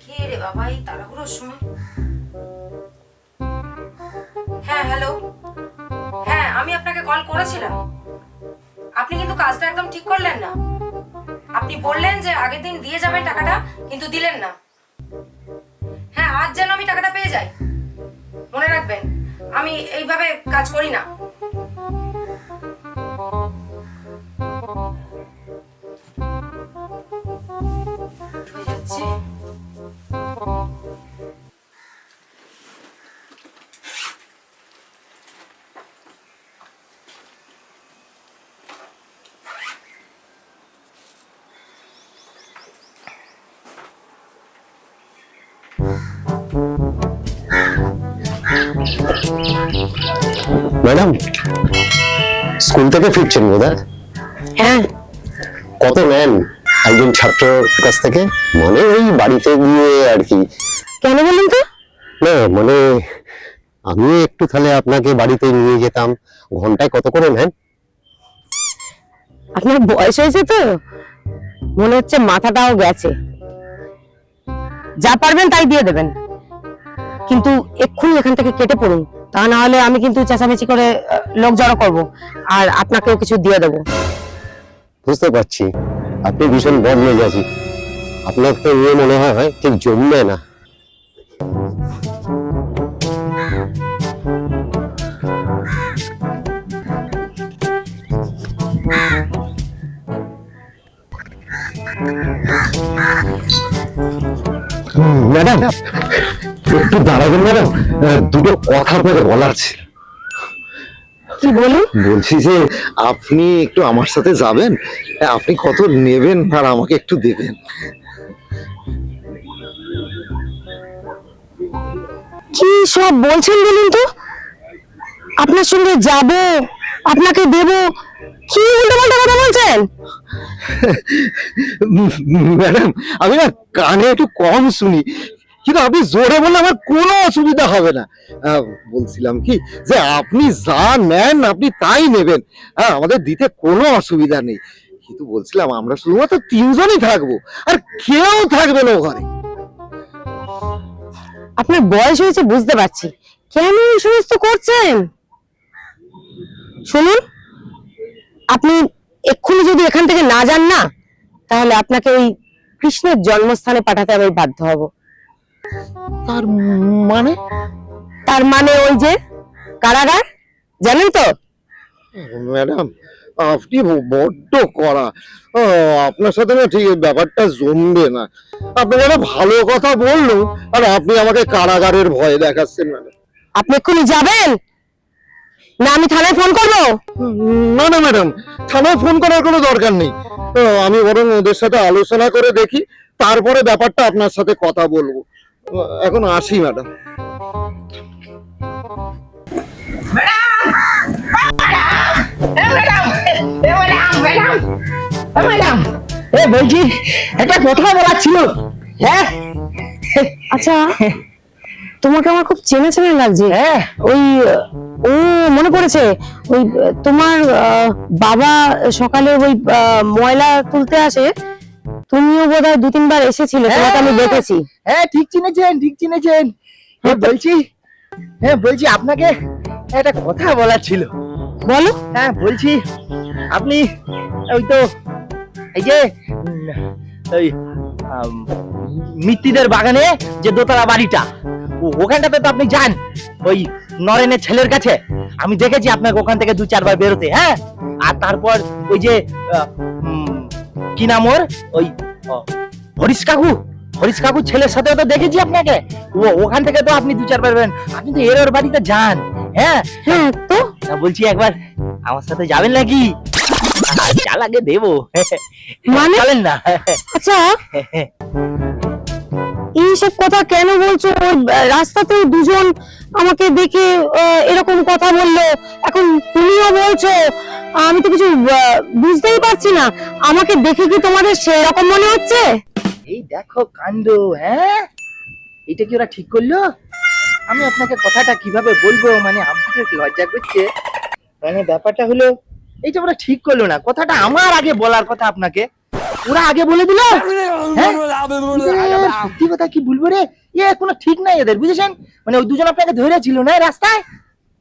কে রে বাবা এই তাড়াহুড়োর সময়? হ্যাঁ হ্যালো, হ্যাঁ আমি আপনাকে কল করেছিলাম। আপনি কিন্তু কাজটা একদম ঠিক করলেন না। আপনি বললেন যে আগের দিন দিয়ে যাবেন টাকাটা, কিন্তু দিলেন না। হ্যাঁ আজ যেন আমি টাকাটা পেয়ে যাই। মনে রাখবেন, আমি এইভাবে কাজ করি না। হয়ে যাচ্ছে। ম্যাডাম, স্কুল থেকে ফিরছেন বোধহয়? হ্যাঁ। কত নেন একজন ছাত্রর কাছ থেকে? মানে ওই বাড়িতে গিয়ে আর কি। কেন বলুন তো? না মানে আমি একটু তাহলে আপনাকে বাড়িতে নিয়ে যেতাম। ঘন্টায় কত করে নেন? আপনার বয়স হয়েছে তো, মনে হচ্ছে মাথাটাও গেছে। যা পারবেন তাই দিয়ে দেবেন, কিন্তু এক্ষুনি এখান থেকে কেটে পড়ুন। তা না হলে আমি কিন্তু চেঁচামেচি করে লোক জড়ো করবো, আর আপনাকেও কিছু দিয়ে দেবো। বুঝতে পারছি আপনি ভীষণ বদলে যাচ্ছি। আপনার তো ইয়ে মনে হয় ঠিক জমবে না। ম্যাডাম একটু দাঁড়াবেন ম্যাডাম, দুটো কথা আপনাকে বলার ছিল। কি বলুন? বলছি যে আপনি একটু আমার সাথে যাবেন, আপনি কত নেবেন আর আমাকে একটু দেবেন। কি সব বলছেন বলুন তো? আপনার সঙ্গে যাব, আপনাকে দেব, কি উল্টোপাল্টা কথা বলছেন? ম্যাডাম আমি না কানে একটু কম শুনি, কিন্তু আপনি জোরে বললে আমার কোনো অসুবিধা হবে না। বলছিলাম কি যে আপনি যা নেন আপনি তাই নেবেন, হ্যাঁ আমাদের দিতে কোনো অসুবিধা নেই। কিন্তু বলছিলাম আমরা শুধুমাত্র তিনজনই থাকবো, আর কেউ থাকবে না ঘরে। আপনার বয়স হয়েছে বুঝতে পারছি, কেন এই সমস্ত করছেন? শুনুন, আপনি এক্ষুনি যদি এখান থেকে না যান না, তাহলে আপনাকে ওই কৃষ্ণের জন্মস্থানে পাঠাতে আমি বাধ্য হব। তার মানে? তার মানে ওই যে কারাগার, জানেন তো? ম্যাডাম আপনি বড্ড কড়া, আপনার সাথে না ঠিক ব্যাপারটা জমবে না। আপনাকে একটা ভালো কথা বললো আর আপনি আমাকে কারাগারের ভয় দেখাচ্ছেন ম্যাডাম। আপনি এক্ষুনি যাবেন, না আমি থানায় ফোন করবো? না না ম্যাডাম, থানায় ফোন করার কোনো দরকার নেই। আমি বরং ওদের সাথে আলোচনা করে দেখি, তারপরে ব্যাপারটা আপনার সাথে কথা বলবো। এখন আসি ম্যাডাম। বলছি একটা কথা বলার ছিল। হ্যাঁ আচ্ছা, তোমাকে আমার খুব চেনা চেনা লাগছে। হ্যাঁ ওই ও মনে পড়েছে, ওই তোমার বাবা সকালে ওই ময়লা তুলতে আসে, তুমিও বোধহয় 2-3 বার এসেছিলে, তোমাকে আমি দেখেছি। হ্যাঁ ঠিক চিনেছেন, ঠিক চিনেছেন। বলছি আপনাকে একটা কথা বলার ছিল। বলো। হ্যাঁ বলছি আপনি ওই তো এই যে ওই মিত্তিদের বাগানে যে দোতলা বাড়িটা, ওখানটাতে তো আপনি যান ওই নরেনের ছেলের কাছে। আমি দেখেছি আপনাকে ওখান থেকে 2-4 বার বেরোতে। হ্যাঁ আর তারপর ওই যে কি নাম ওর, ওই হরিশ কাকু ছেলের সাথে তো দেখেছি আপনাকে। ওখান থেকে তো আপনি 2-4 বার বেরোন, আপনি তো এর বাড়িতে যান। হ্যাঁ হ্যাঁ তো বলছি একবার আমার সাথে যাবেন নাকি? চা লাগে দেবো, মানে? চলেন না। আচ্ছা, এইসব কথা কেন বলছো? ওই রাস্তাতে দুজন আমাকে দেখে এরকম কথা বললো, এখন তুমিও বলছো। আমি তো কিছু বুঝতেই পারছি না। আমাকে দেখে কি তোমাদের সেই রকম মনে হচ্ছে? এই দেখো কাণ্ড। হ্যাঁ এটা কি ওরা ঠিক করলো? আমি আপনাকে কথাটা কিভাবে বলবো, মানে আমার লজ্জা করছে। মানে ব্যাপারটা হলো এইটা ওরা ঠিক করলো না, কথাটা আমার আগে বলার কথা আপনাকে। ওরা আগে বলে দিল। হ্যাঁ? সত্যি কথা কি বলবো রে, কোনো ঠিক নাই এদের, বুঝেছেন? মানে ওই দুজন আপনাকে ধরেছিল না রাস্তায়?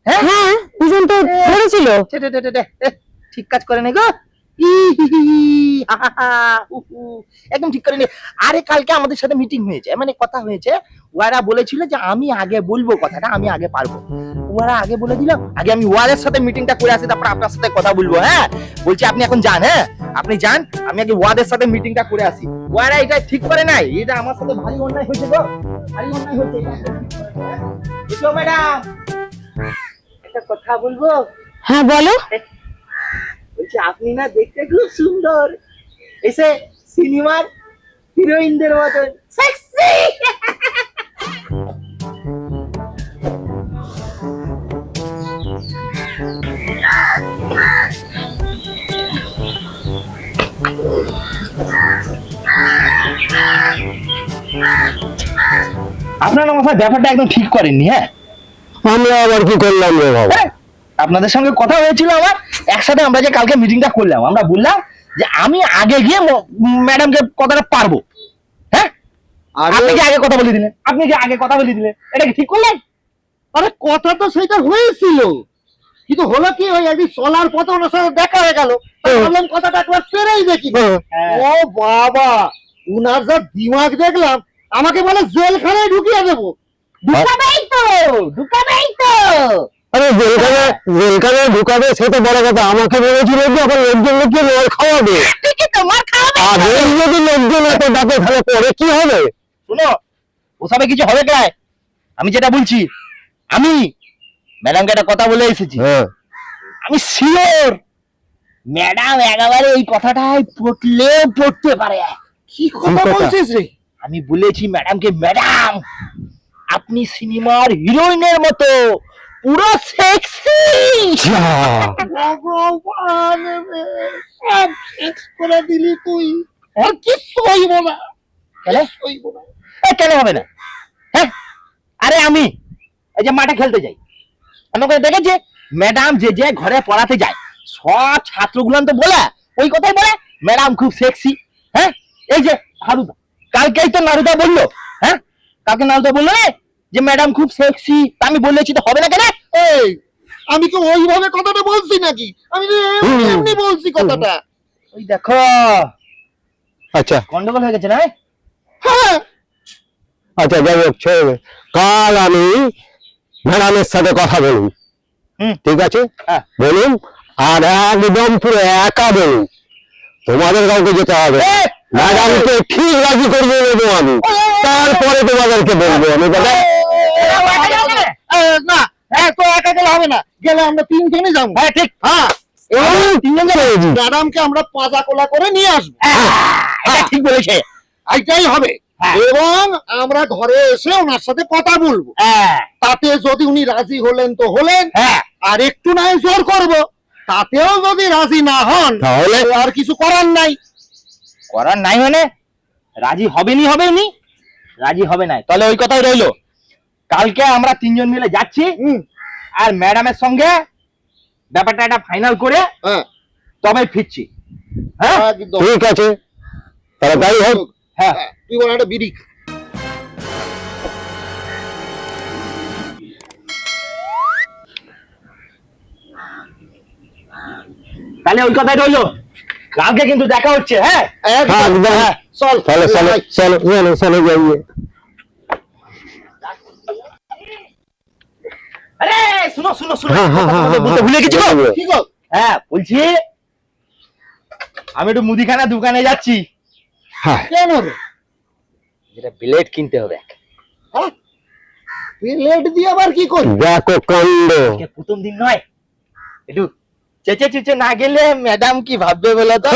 হ্যাঁ, হ্যাঁ, দুজন তো ধরেছিল। ঠিক কাজ করে নাই গো। একদম ঠিক করেনি। আরে কালকে আমাদের সাথে মিটিং হয়েছে, মানে কথা হয়েছে। ওরা বলেছিল যে আমি আগে বলবো কথাটা, আমি আগে পারবো। ওরা আগে বলে দিল, আগে আমি ওয়ারের সাথে মিটিংটা করে আসি, তারপর আপনার সাথে কথা বলবো। হ্যাঁ, বলছি আপনি এখন যান। হ্যাঁ, আপনি যান, আমি আগে ওয়াদের সাথে মিটিংটা করে আসি। ওরা এটা ঠিক করে নাই, এটা আমার সাথে ভারী অন্যায় হয়েছে গো, ভারী অন্যায় হয়েছে। এটা একদম ঠিক করে নাই, হ্যাঁ? বুঝলো ম্যাডাম? একটা কথা বলবো? হ্যাঁ বলো। বলছি আপনি না দেখতে খুব সুন্দর, এসে সিনেমার হিরোইনদের মতন সেক্সি। আপনারা আমার ব্যাপারটা একদম ঠিক করেননি। হ্যাঁ, আমরা আবার কি করলাম রে বাবা? হ্যাঁ, আপনাদের সঙ্গে কথা হয়েছিল আমার, একসাথে আমরা যে কালকে মিটিংটা করলাম, আমরা বললাম যে আমি আগে গিয়ে ম্যাডামকে কথাটা পারবো। হ্যাঁ, আপনি কি আগে কথা বলে দিলেন, আপনি কি আগে কথা বলে দিলেন, এটা কি ঠিক করলেন? আরে কথা তো সেটা হয়েছিল, কিন্তু হলো কি, ওই একদিন চলার পথে ওনার সাথে দেখা হয়ে গেল, ভাবলাম কথাটা একবার পেরেই দেখি। ও বাবা, উনার যা দিমাগ দেখলাম, আমাকে বলে জেলখানায় ঢুকিয়ে দেবো। ঢুকাবেই তো, ঢুকাবেই তো। আরে জেলখানায় ঢুকাবে সে তো বড় কথা, আমাকে বলেছিল যে আবার লোকজনকে মার খাওয়াবে। ঠিকই তো, মার খাওয়াবে। আগে যদি লোকজন এত ডাকে তাহলে পরে কি হবে? শুনো, ওসবে কিছু হবে না। আমি যেটা বলছি, আমি ম্যাডামকে একটা কথা বলে এসেছি। হ্যাঁ, আমি শিওর ম্যাডাম একেবারে এই কথাটাই পড়লেও পড়তে পারে। কি কথা কথা? বলছিস রে? আমি বলেছি ম্যাডামকে, ম্যাডাম আপনি সিনেমার হিরোইনের মতো পুরো সেক্সি। যা। ভগবান রে, সব শেষ করে দিলি তুই, আর কিচ্ছু হইব না। কেন? হইব না। কেন হবে না? হ্যাঁ, আরে আমি এই যে মাঠে খেলতে যাই, আমাকে দেখেছে ম্যাডাম যে যে ঘরে পড়াতে যায়, সব ছাত্রগুলো তো বলে ওই কথাই বলে, ম্যাডাম খুব সেক্সি। হ্যাঁ, এই যে হারুদা, কালকেই তো নারুদা বললো। হ্যাঁ, কালকে নারুদা বললো রে যে ম্যাডাম খুব সেক্সি, আমি বলেছি তো হবে না কেন? এই, আমি কি ওইভাবে কথাটা বলছি নাকি? আমি তো এমনি বলছি কথাটা। ওই দেখো আচ্ছা গন্ডগোল হয়ে গেছে না? হ্যাঁ, আচ্ছা, যাই হোক, ছেড়ে দে। কাল আমি ম্যাডামের সাথে কথা বলুন, হুম। ঠিক আছে? হ্যাঁ। বলুন, আর একদম পুরো একা বলুন, তোমাদের কাউকে যেতে হবে। ম্যাডামকে ঠিক রাজি করবে দেবো আমি, তারপরে তোমাদেরকে বলবো আমি। দাদা না, তো একা গেলে হবে না, গেলে আমরা তিনজনই যাবো। হ্যাঁ ঠিক, হ্যাঁ, আমি তিনজন যাবো। ম্যাডামকে আমরা পাজা কোলা করে নিয়ে আসবো, এটা ঠিক বলেছে। এইটাই হবে। হ্যাঁ। এবং আমরা ঘরে এসে ওনার সাথে কথা বলবো, হ্যাঁ, তাতে যদি উনি রাজি হলেন তো হলেন, হ্যাঁ, আর একটু নাই জোর করবো, তাতেও যদি রাজি না হন তাহলে তো আর কিছু করার নাই। করার নাই মানে রাজি হবেনি, হবেনি, রাজি হবে নাই, তাহলে ওই কথাই রইলো। কালকে আমরা তিনজন মিলে যাচ্ছি, আর ম্যাডামের সঙ্গে ব্যাপারটা একটা ফাইনাল করে হ্যাঁ, তবে ফিরছি। হ্যাঁ, একদম। ঠিক আছে, তাহলে তাই হোক। হ্যাঁ, হ্যাঁ, তুই বল একটা বিড়ি খা। তাহলে ওই কথাই রইলো, কালকে কিন্তু দেখা হচ্ছে। হ্যাঁ, একদম। হ্যাঁ, চল চলো চলো চলো চলো চলো যাইয়ে। আরে শুনো শুনো শুনো, হ্যাঁ, হ্যাঁ, হ্যাঁ, কথা বলতে ভুলে গেছি গো। হ্যাঁ। কি গো? হ্যাঁ, বলছি আমি একটু মুদিখানা দোকানে যাচ্ছি, হ্যাঁ, কেন রে? যেটা প্লেট কিনতে হবে। হ্যাঁ, প্লেট দিয়ে আবার কি করবি? দেখো কাণ্ড। আজকে প্রথম দিন নয়, একটু চেঁচে চেঁচে না গেলে ম্যাডাম কি ভাববে বলো তো?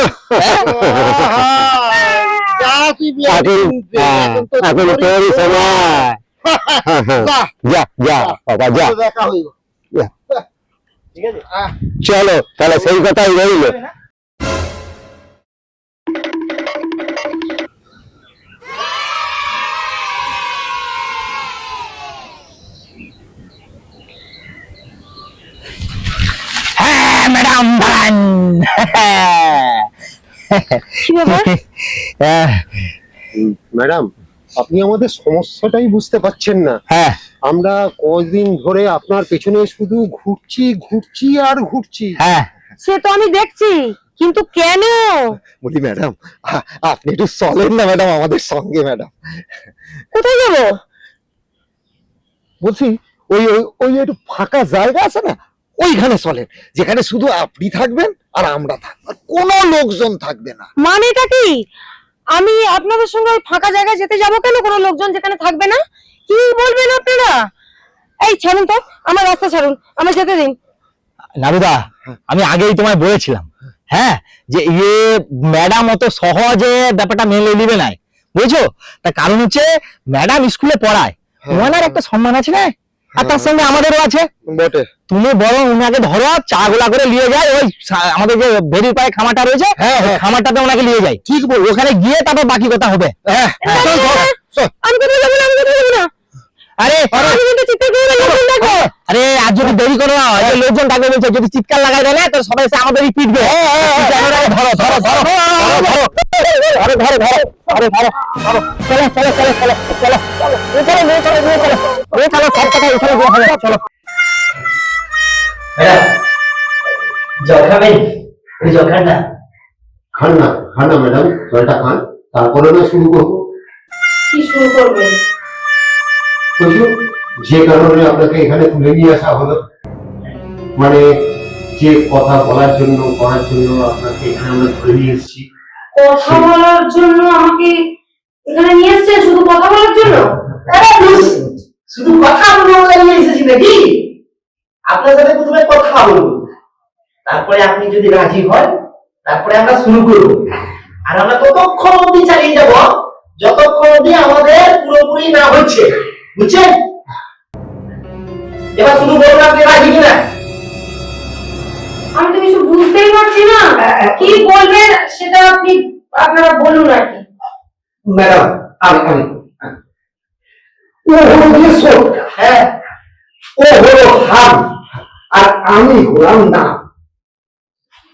যা তুই প্লেট এখন কিনতে, এখন তো এখন তোরই তোরই সময়। যা, যা যা বাবা যা। দেখা হইব। ঠিক আছে? চলো তাহলে সেই কথাই রইলো। হ্যাঁ ম্যাডাম, দাঁড়ান। কি ব্যাপার? ম্যাডাম, আপনি আমাদের সমস্যাটাই বুঝতে পারছেন না। হ্যাঁ, আমরা কদিন ধরে আপনার পেছনে শুধু ঘুরছি ঘুরছি আর ঘুরছি। হ্যাঁ, সে তো আমি দেখছি, কিন্তু কেন? বলি ম্যাডাম, আপনি একটু চলেন না ম্যাডাম আমাদের সঙ্গে ম্যাডাম। কোথায় যাবো? বলছি ওই ওই ওই একটু ফাঁকা জায়গা আছে না, ওইখানে চলেন, যেখানে শুধু আপনি থাকবেন আর আমরা থাকবো, আর কোনো লোকজন থাকবে না। মানেটা কি? আমি আপনাদের সঙ্গে ওই ফাঁকা জায়গায় যেতে যাবো কেন? কোনো লোকজন যেখানে থাকবে না? কি বলবেন আপনারা? এই ছাড়ুন তো, আমার রাস্তা ছাড়ুন, আমার যেতে দিন। নারুদা, আমি আগেই তোমায় বলেছিলাম, হ্যাঁ, যে ম্যাডাম অত সহজে ব্যাপারটা মেনে নিবে না, বুঝছো? তার কারণ হচ্ছে ম্যাডাম স্কুলে পড়ায়, ওনার একটা সম্মান আছে না, আর তার সঙ্গে আমাদেরও আছে। বটে। তুমি বরং ওনাকে ধরো, চা গোলা করে নিয়ে যায় ওই আমাদের যে ভেরির পায়ে খামারটা রয়েছে, ওই খামারটাতে ওনাকে নিয়ে যায়। ঠিক বল, ওখানে গিয়ে তারপর বাকি কথা হবে। চল, চল। আমি কোথাও যাবো না, আমি কোথাও যাবো না। আরে আমি কিন্তু চিৎকার করে লোকজন ডাকবো। আরে আর যদি দেরি করো না, এই লোকজন ডাকবে বলছে, যদি চিৎকার লাগাই দেয় না তো সবাই এসে আমাদেরই পিটবে। ধরো ধরো ধরো ধরো ধরো ধরো ধরো ধরো ধরো ধরো ধরো, চলো চলো চলো চলো চলো চলো চলো চলো চলো চলো সব কথা এখানে বলা হবে। চলো ম্যাডাম, জল খাবেন? ওই জল খান না। খান না, খান না ম্যাডাম, জলটা খান, তারপরে না শুরু করবো। কি শুরু করবেন? বুঝলো, যে কারণে আপনাকে এখানে তুলে নিয়ে আসা হলো, মানে যে কথা বলার জন্য করার জন্য আপনাকে এখানে আমরা ধরে নিয়ে এসেছি। কথা বলার জন্য আমাকে এখানে নিয়ে এসেছে? শুধু কথা বলার জন্য? শুধু কথা বলবো নিয়ে এসেছি নাকি? আপনার সাথে প্রথমে কথা বলবো, তারপরে আপনি যদি রাজি হন, তারপরে আমরা শুরু করব। আর আমরা ততক্ষণ অবধি চালিয়ে যাব যতক্ষণ অবধি আমাদের পুরোপুরি না হচ্ছে, বুঝছেন? এবার শুধু বলুন আপনি রাজি কিনা। আমি তো কিছু বুঝতেই পারছি না, কি বলবেন সেটা আপনারা বলুন আর কি। ম্যাডাম, আমি ও হলো গিয়ে সরকার, হ্যাঁ, ও হলো হাম, আর আমি হলাম না।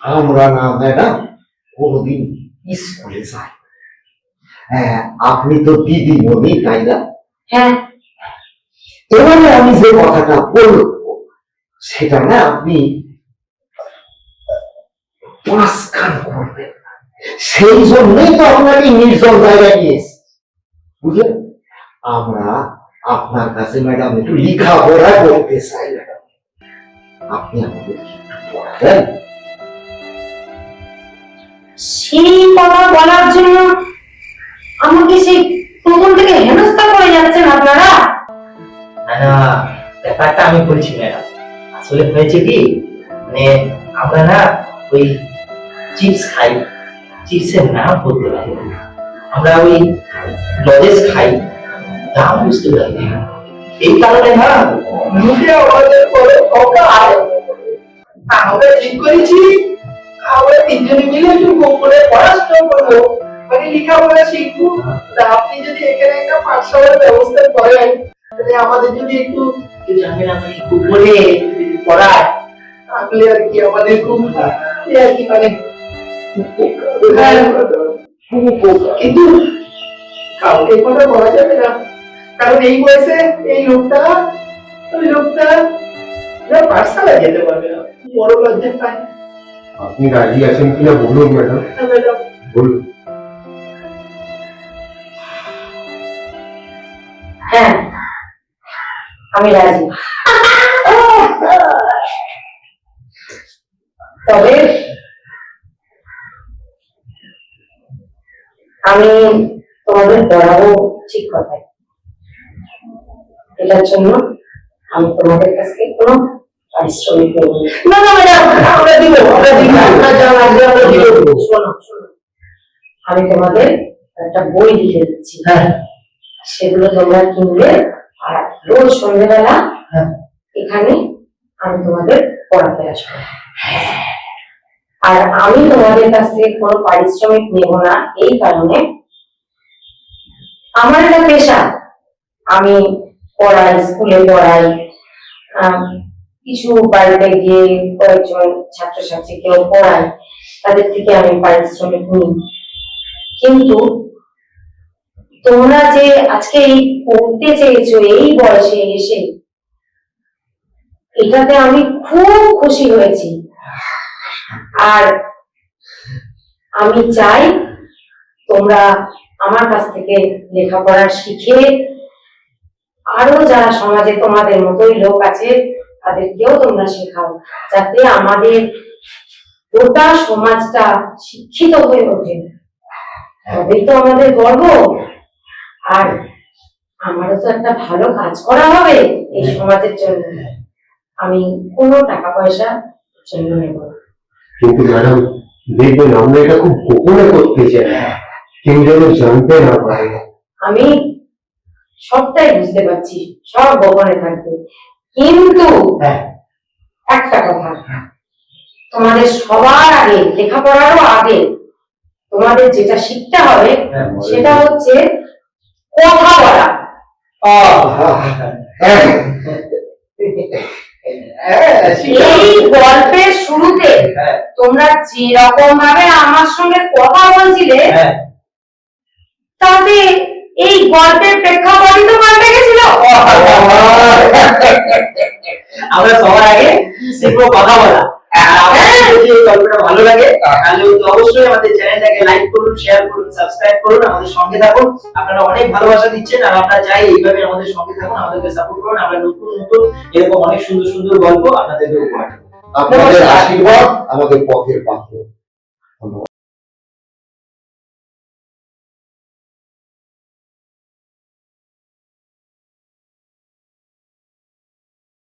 আমরা না ম্যাডাম কোনদিন স্কুলে যাই। হ্যাঁ, আপনি তো দিদিমণি, তাই না? হ্যাঁ, এবারে আমি যে কথাটা বলবো সেটা না আপনি পাঁচখান করবেন না। সেই জন্যই তো আপনাকে নির্জন জায়গায় নিয়েছি, বুঝলেন? আমরা আপনার কাছে ম্যাডাম একটু লেখাপড়া করতে চাই ম্যাডাম, আপনি আমাদের একটু পড়াবেন। সেই কথা বলার জন্য আমাকে সেই প্রথম থেকে হেনস্থা করে যাচ্ছেন আপনারা। না, ব্যাপারটা আমি বলছি ম্যাডাম। আসলে হয়েছে কি, মানে আমরা না ওই চিপস খাই, চিপসের নাম বলতে পারি না। আমরা ওই লজেস খাই, দাম বুঝতে পারি না। এই কারণে না মুখে আমাদের বড় ঠকায়। আমরা ঠিক করেছি আমরা তিনজনে মিলে একটু গোপনে পড়াশোনা করবো, মানে লেখাপড়া শিখবো। তা আপনি যদি এখানে একটা পাঠশালার ব্যবস্থা করেন, তাহলে আমাদের যদি একটু জানেন আপনি গোপনে পড়ায়, তাহলে আর কি আমাদের খুব আর কি মানে কিন্তু কাউকে কথা বলা যাবে না, কারণ এই বয়সে এই লোকটা ওই লোকটা পাঠশালায় যেতে পারবে না, বড় লজ্জা পায়। আপনি রাজি আছেন কিনা বলুন ম্যাডাম, ম্যাডাম বলুন। হ্যাঁ, আমি রাজি। তবে আমি তোমাদের পড়াবো ঠিক কথাই, এটার জন্য আমি তোমাদের কাছে কোনো পারিশ্রমিক নেব না। না ম্যাডাম, আমরা দিব, আমরা দিব, আমরা যা লাগবে আমরা দিব। শোনো শোনো, আমি তোমাদের একটা বই লিখে দিচ্ছি, হ্যাঁ, সেগুলো তোমরা কিনবে, আর রোজ সন্ধ্যেবেলা এখানে আমি তোমাদের পড়াতে আসবো। আর আমি তোমাদের কাছ থেকে কোনো পারিশ্রমিক নেব না, এই কারণে আমার একটা পেশা, আমি পড়াই, স্কুলে পড়াই, কিছু বাড়িতে গিয়ে কয়েকজন ছাত্রছাত্রীকেও পড়াই, তাদের থেকে আমি পারিশ্রমিক নিই। কিন্তু তোমরা যে আজকে এই করতে চেয়েছো এই বয়সে এসে, এটাতে আমি খুব খুশি হয়েছি। আর আমি চাই তোমরা আমার কাছ থেকে লেখাপড়া শিখে আরো যারা সমাজে তোমাদের মতোই লোক আছে তাদেরকেও তোমরা শেখাও, যাতে আমাদের গোটা সমাজটা শিক্ষিত হয়ে ওঠে। তবেই তো আমাদের গর্ব। আর আমারও তো একটা ভালো কাজ করা হবে এই সমাজের জন্য। আমি কোনো টাকা পয়সা জন্য নেব না। কিন্তু ম্যাডাম দেখবেন আমরা এটা খুব গোপনে করতে চাই, কেউ যেন জানতে না পারে। আমি সবটাই বুঝতে পারছি, সব গোপনে থাকবে, কিন্তু একটা কথা, তোমাদের সবার আগে, লেখাপড়ারও আগে তোমাদের যেটা শিখতে হবে সেটা হচ্ছে কথা বলা। এই গল্পের শুরুতে তোমরা যেরকম ভাবে আমার সঙ্গে কথা বলছিলে, তাতে এই গল্পের প্রেক্ষাপটই তো পাল্টে গেছিল। আমরা সবার আগে শিখবো কথা বলা। আর আপনাদের যদি এই গল্পটা ভালো লাগে তাহলে অবশ্যই আমাদের চ্যানেলটাকে লাইক করুন, শেয়ার করুন, সাবস্ক্রাইব করুন, আমাদের সঙ্গে থাকুন। আপনারা অনেক ভালোবাসা দিচ্ছেন আর আমরা চাই এইভাবে আমাদের সঙ্গে থাকুন, আমাদেরকে সাপোর্ট করুন। আমরা নতুন নতুন এরকম অনেক সুন্দর সুন্দর গল্প আপনাদেরকে উপহার দেব। আপনাদের আশীর্বাদ আমাদের পথের পাথর।